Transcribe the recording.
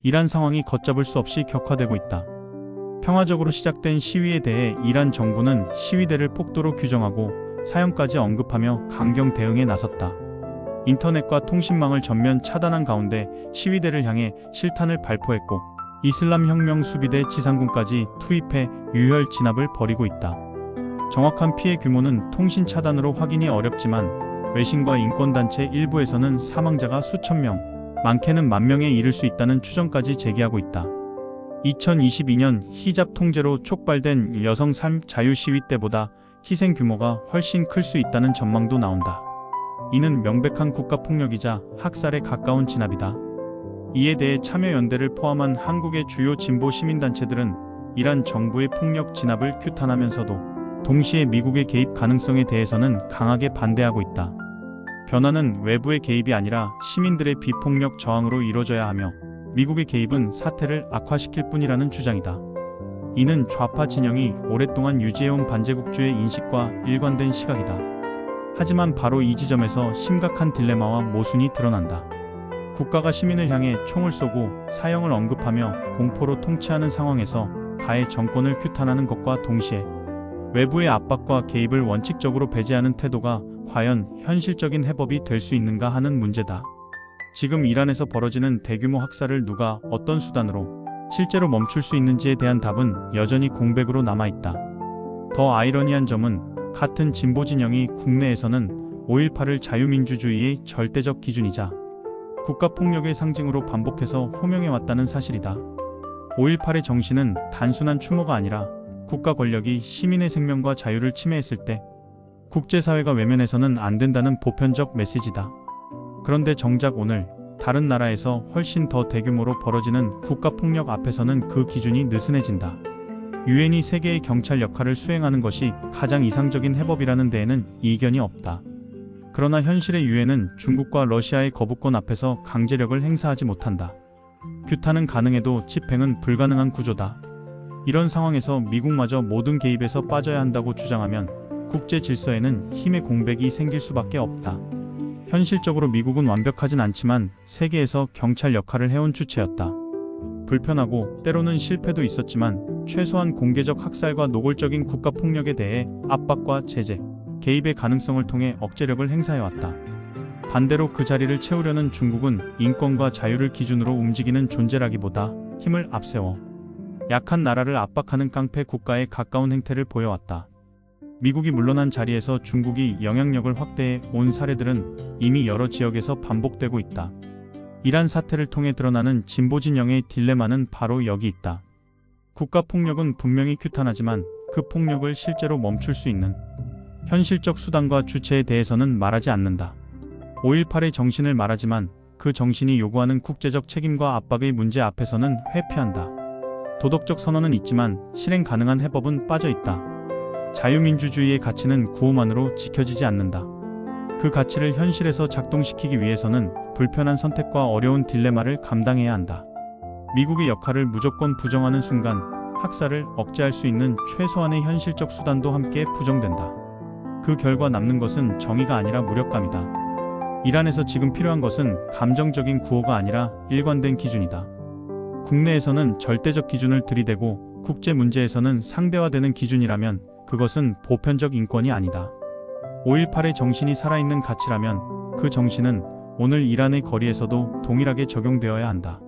이란 상황이 걷잡을 수 없이 격화되고 있다. 평화적으로 시작된 시위에 대해 이란 정부는 시위대를 폭도로 규정하고 사형까지 언급하며 강경 대응에 나섰다. 인터넷과 통신망을 전면 차단한 가운데 시위대를 향해 실탄을 발포했고 이슬람 혁명 수비대 지상군까지 투입해 유혈 진압을 벌이고 있다. 정확한 피해 규모는 통신 차단으로 확인이 어렵지만 외신과 인권단체 일부에서는 사망자가 수천 명, 많게는 만 명에 이를 수 있다는 추정까지 제기하고 있다. 2022년 히잡 통제로 촉발된 여성 삶 자유 시위 때보다 희생 규모가 훨씬 클 수 있다는 전망도 나온다. 이는 명백한 국가폭력이자 학살에 가까운 진압이다. 이에 대해 참여연대를 포함한 한국의 주요 진보 시민단체들은 이란 정부의 폭력 진압을 규탄하면서도 동시에 미국의 개입 가능성에 대해서는 강하게 반대하고 있다. 변화는 외부의 개입이 아니라 시민들의 비폭력 저항으로 이뤄져야 하며 미국의 개입은 사태를 악화시킬 뿐이라는 주장이다. 이는 좌파 진영이 오랫동안 유지해온 반제국주의 인식과 일관된 시각이다. 하지만 바로 이 지점에서 심각한 딜레마와 모순이 드러난다. 국가가 시민을 향해 총을 쏘고 사형을 언급하며 공포로 통치하는 상황에서 가해 정권을 규탄하는 것과 동시에 외부의 압박과 개입을 원칙적으로 배제하는 태도가 과연 현실적인 해법이 될 수 있는가 하는 문제다. 지금 이란에서 벌어지는 대규모 학살을 누가 어떤 수단으로 실제로 멈출 수 있는지에 대한 답은 여전히 공백으로 남아있다. 더 아이러니한 점은 같은 진보 진영이 국내에서는 5.18을 자유민주주의의 절대적 기준이자 국가폭력의 상징으로 반복해서 호명해왔다는 사실이다. 5.18의 정신은 단순한 추모가 아니라 국가 권력이 시민의 생명과 자유를 침해했을 때 국제사회가 외면해서는 안 된다는 보편적 메시지다. 그런데 정작 오늘 다른 나라에서 훨씬 더 대규모로 벌어지는 국가폭력 앞에서는 그 기준이 느슨해진다. 유엔이 세계의 경찰 역할을 수행하는 것이 가장 이상적인 해법이라는 데에는 이견이 없다. 그러나 현실의 유엔은 중국과 러시아의 거부권 앞에서 강제력을 행사하지 못한다. 규탄은 가능해도 집행은 불가능한 구조다. 이런 상황에서 미국마저 모든 개입에서 빠져야 한다고 주장하면 국제 질서에는 힘의 공백이 생길 수밖에 없다. 현실적으로 미국은 완벽하진 않지만 세계에서 경찰 역할을 해온 주체였다. 불편하고 때로는 실패도 있었지만 최소한 공개적 학살과 노골적인 국가폭력에 대해 압박과 제재, 개입의 가능성을 통해 억제력을 행사해왔다. 반대로 그 자리를 채우려는 중국은 인권과 자유를 기준으로 움직이는 존재라기보다 힘을 앞세워 약한 나라를 압박하는 깡패 국가에 가까운 행태를 보여왔다. 미국이 물러난 자리에서 중국이 영향력을 확대해 온 사례들은 이미 여러 지역에서 반복되고 있다. 이란 사태를 통해 드러나는 진보 진영의 딜레마는 바로 여기 있다. 국가폭력은 분명히 규탄하지만 그 폭력을 실제로 멈출 수 있는 현실적 수단과 주체에 대해서는 말하지 않는다. 5.18의 정신을 말하지만 그 정신이 요구하는 국제적 책임과 압박의 문제 앞에서는 회피한다. 도덕적 선언은 있지만 실행 가능한 해법은 빠져있다. 자유민주주의의 가치는 구호만으로 지켜지지 않는다. 그 가치를 현실에서 작동시키기 위해서는 불편한 선택과 어려운 딜레마를 감당해야 한다. 미국의 역할을 무조건 부정하는 순간 학살을 억제할 수 있는 최소한의 현실적 수단도 함께 부정된다. 그 결과 남는 것은 정의가 아니라 무력감이다. 이란에서 지금 필요한 것은 감정적인 구호가 아니라 일관된 기준이다. 국내에서는 절대적 기준을 들이대고 국제 문제에서는 상대화되는 기준이라면 그것은 보편적 인권이 아니다. 5.18의 정신이 살아있는 가치라면 그 정신은 오늘 이란의 거리에서도 동일하게 적용되어야 한다.